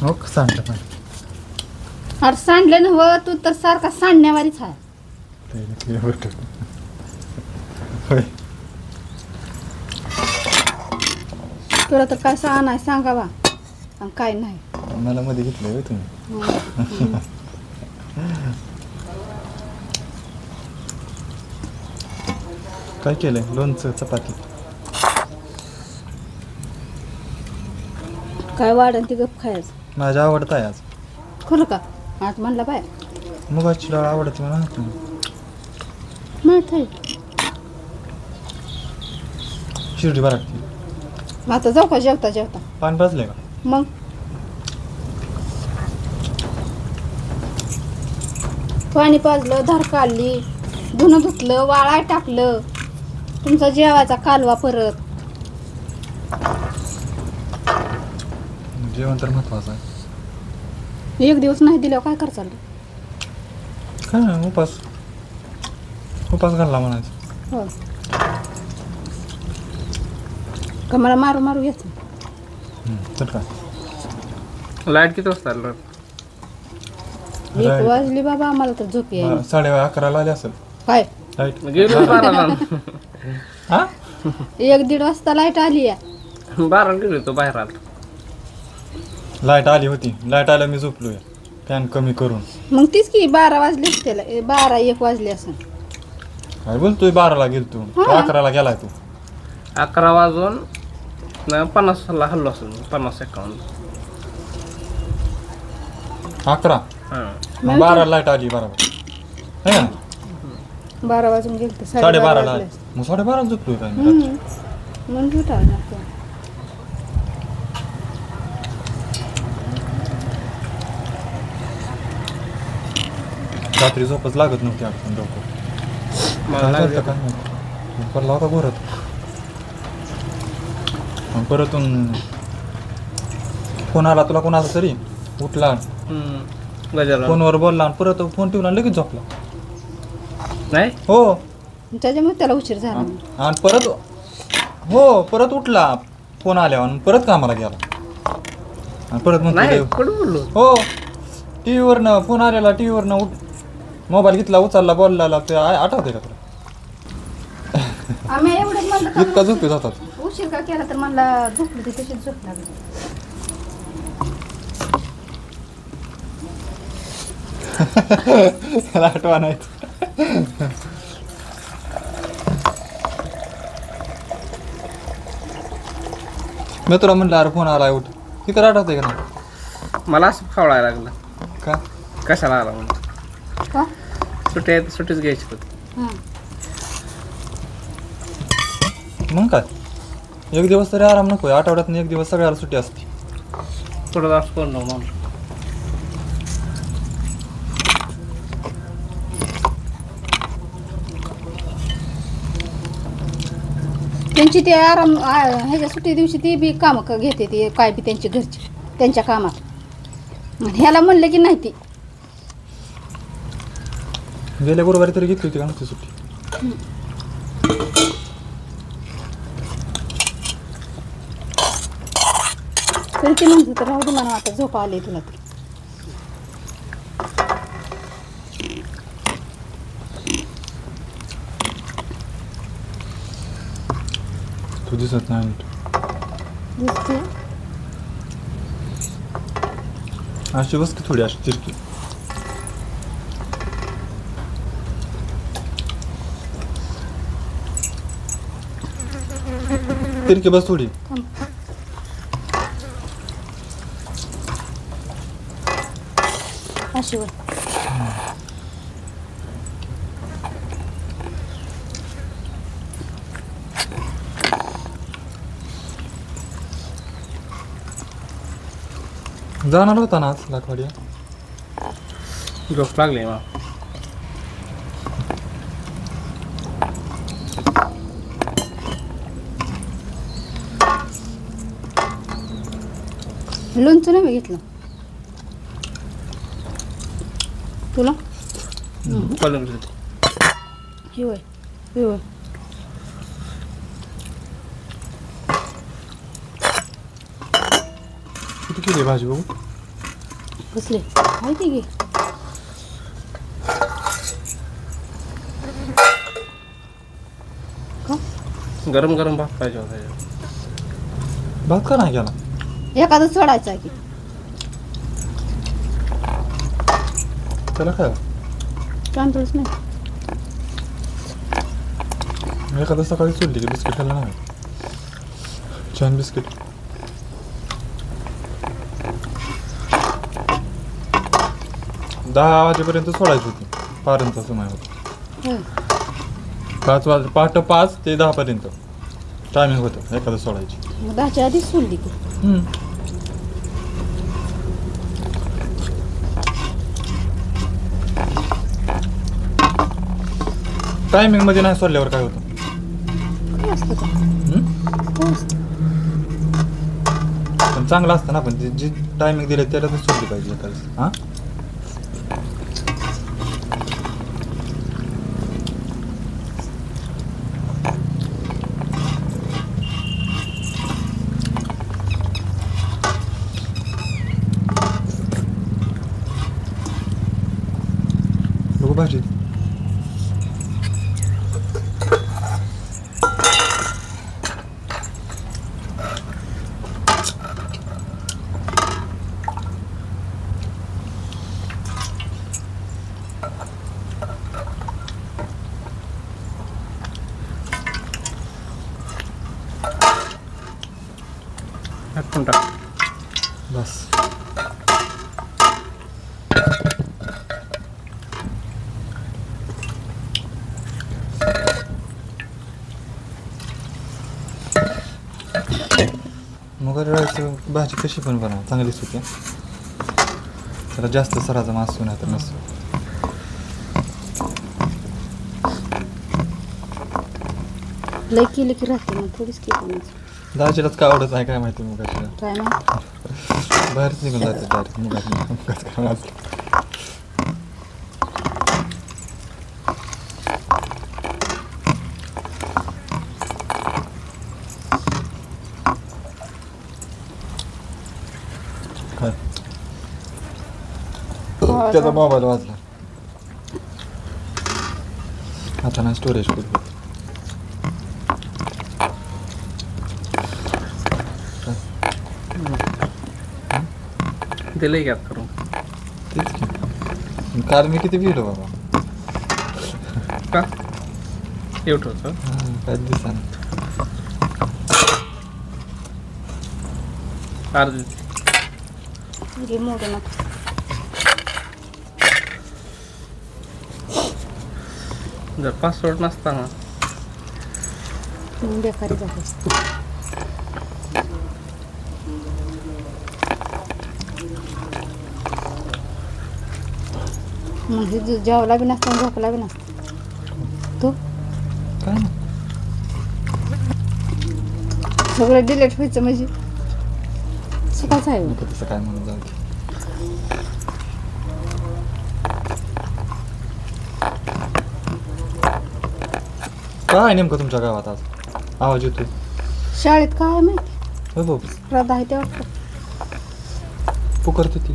हो सांगता पण अरे सांडलं ना हो तू तर सारखा सांडण्यावारीच आहे. होय तुला तर काय नाही सांगावा आणि काय नाही. मला मध्ये घेतलंय होय तुम्ही. काय केलंय लोणचं चपाती काय वाढन ती गप खायचं. माझ्या आवडत आहे आज. खरं का आज म्हणला बाय मुगाची डाळ आवडते मला माहित आहे. शिर्डी बाराटची. आता जाऊ का जेवता जेवता पाणी पाजलंय का? मग पाणी पाजलं धार काढली धुणं धुतलं वाळाय टाकलं तुमचा जेवायचा कालवा परत. जेवण तर महत्वाचं आहे. एक दिवस नाही दिल्यावर काय कर चाललं. काय नाही उपास उपास घालला म्हणायचं. हो का मला मारू मारू घ्यायचं. तर काय लाईट किती वाजता आलं? 1 वाजली बाबा आम्हाला तर झोप यायला. 11:30 आले असेल काय लाईट. गेलो 12ला. हा 1-1:30 वाजता लाईट आली या. 12ला गेलो तो बाहेर आलो. लाईट आली होती. लाईट आल्या मी झोपलोय फॅन कमी करून. मग तीच की 12 वाजले त्याला 12-1 वाजले असं. काय बोलतोय 12ला गेलतो तू हा. 11ला गेलाय तू. 11 वाजून 50ला हल्लो असेल 50-51. 11 हां. मग 12 लाईट आली बरोबर है ना. 12 वाजून गेलते 12:30ला वाजले. मग 12:30 झोपलोय काय मी. म्हणून झोटा नको. रात्री झोपच लागत नव्हती आपण लवकर. मला लागलं. काय माहिती पडला होता घोरत. परतून फोन आला तुला कोणाचा तरी उठला गजाला फोनवर बोलला आणि परत फोन ठेवला लगेच झोपला. नाही हो त्याच्यामुळे त्याला उशीर झाला. आणि परत हो परत उठला फोन आल्यावर आणि परत कामाला गेला आणि परत मग नाही कुठं बोललो. हो टीव्हीवरनं फोन आलेला टीव्हीवरनं मोबाईल घेतला उचलला बोलला ते आठवते का तुला. आम्ही एवढं म्हणलं इतका झोपे जातात. उशीर का केला तर मला झोपली ती तशीच झोप लागली. आठवा नाही. मी तुला म्हणलं अरे फोन आलाय उठ तिथं आठवतंय का नाही. मला असं फावळायला लागलं. का कशाला आला म्हणून. का सुट्टीच घ्यायची होती. हां मग काय एक दिवस तरी आराम नको आठवड्यात एक दिवस सगळ्याला सुट्टी असते. थोडं जास्त करून म्हणून. त्यांची ते आराम ह्याच्या सुट्टी दिवशी ती बी कामं घेते ती काय बी त्यांची घरची त्यांच्या कामात. ह्याला म्हणलं की नाही ती गेल्या गुरुवारी तरी घेतली होती का नसती सुट्टी. तरी ती म्हणते तर राहू दे मला आता झोपा आली तुला तर. तू दिसत नाही दिसते अशी बस की थोडी अशी तिरकी. तिरकी बस थोडी. अशी वर जाणार होता ना आज लाखवाडिया. झोप लागली मग. लोणचं नाही घेतलं तुला. कॉलिंग हे होय हे होय किती केली भाजी बघू. कसले माहिती घे का गरम गरम भात पाहिजे होता याच्यात. भात का नाही केला? एखादं सोडायचं आहे की त्याला काय तांदूळच नाही एखादं सकाळी सोडली की बिस्किट खाल्लं नाही छान बिस्किट. दहा वाजेपर्यंत सोडायची होती पारांचा समय होता. होय. 5 पहाटे 5 ते 10 पर्यंत टायमिंग होतं एखादं सोडायची. मग 10च्या आधीच सोडली की टायमिंग मध्ये नाही सोडल्यावर काय होतं? काय असतं का काय असतं पण चांगलं असतं ना, पण जी टायमिंग दिले त्याला तर सोडली पाहिजे एखादी. हां लोक भाजी हातून टाक. बस. मुगाची डाळीची भाजी कशी पण बनवा चांगलीच होते. त्याला जास्त सराचा मासू नाही तर नसतो. लय केली की राहते मग थोडीच की कोणाचं दाजीलाच काय आवडत नाही काय माहिती मुगाची डाळ. काय माहिती बाहेरच निघून जाते डायरेक्ट मुगाच काय माझं. काय त्याचा मोबाईल वाजला आता नाही स्टोरेज फुल. दिलंय की आता करून. तेच की काल मी किती भिलो बाबा. का एवढं होतं. काहीच दिसानं. अर्धी घे मोडून आता. जर पासवर्ड नसता ना बेकारी झाली म्हणजे जेवला बी नसता आणि झोपला बी नसता तो काय ना सगळं डिलीट व्हायचं म्हणजे सुखाच आहे नको तसं काय म्हणून जाऊ दे. काय आहे नेमकं तुमच्या गावात आज आवाज येतोय? शाळेत काय माहिती होय भाऊ श्रद्धा आहे ते वाटतं पुकारते ती.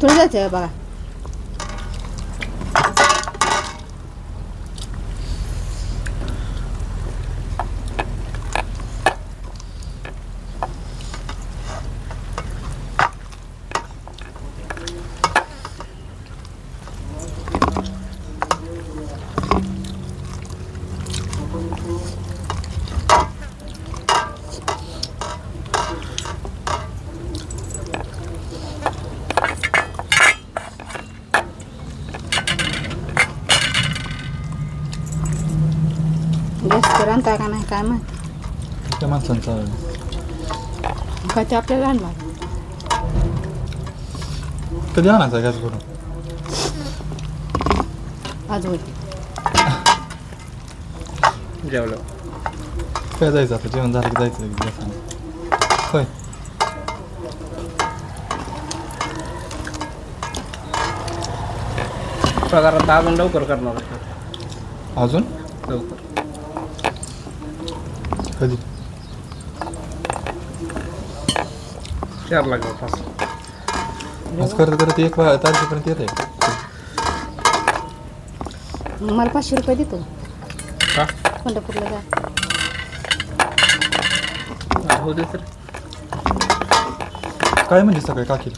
तुला जायचं आहे बघा गॅस आणता का नाही काय माहिती त्या माणसांचा काय ते आपल्याला आणला कधी आणायचा गॅस भरून? आज होईल जेवलं. काय जायचं आता जेवण झालं की जायचं गॅस आणायला. होय पगारात अजून लवकर करणार होतं. अजून लवकर. कधी 4 लागेल 5. आज करत 1 तारखेपर्यंत येत आहे. मला 500 रुपये देतो का पंढरपूरला जा. हो दे तर. काय म्हणजे सकाळी काकी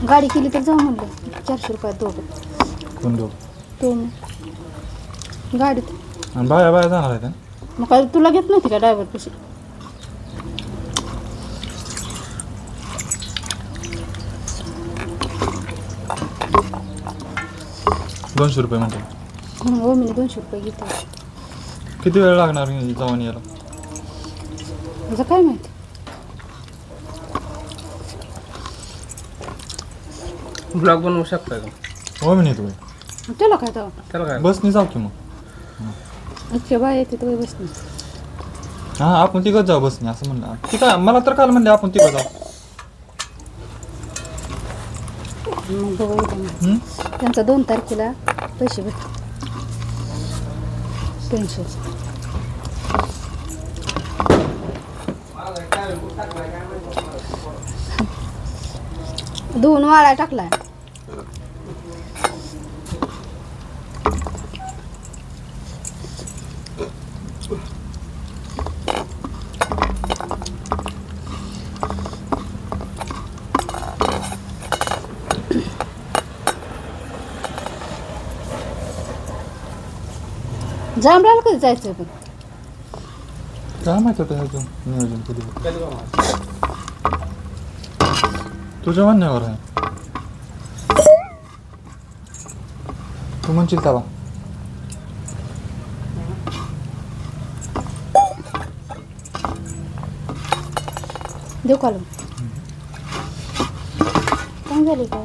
गाडी केली तर जाऊ म्हणलं 400 रुपयात दोघं. कोण दोघ तो गाडीत. आणि बाया जाणार आहेत ना? मग काय तुला घेत नव्हती का ड्रायव्हर पैसे? ₹200 म्हणते. हो मी 200 रुपये घेते. किती वेळ लागणार जाऊन यायला? तुझं काय माहिती. ब्लॉग बनवू शकता का? हो मी नेतो. त्याला काय तेव्हा त्याला काय बसनी जाऊ की मग. इतके बाय येते तर बसणे. हां आपण तिघंच जाऊ बसनी असं म्हणलं. ती काय मला तर काल म्हणले आपण तिघं जाऊ. मग बघू येतं मग. हं? त्यांचा 2 तारखेला पैसे भेटतात. पेन्शन. 2 वाळा टाकलाय. जांभळाला कधी जायचं पण? काय माहित होतं ह्याचं नियोजन कधी होतं. तुझ्या म्हणण्यावर आहे. तू म्हणशील तेव्हा. देऊ का? चांगलं झाली का?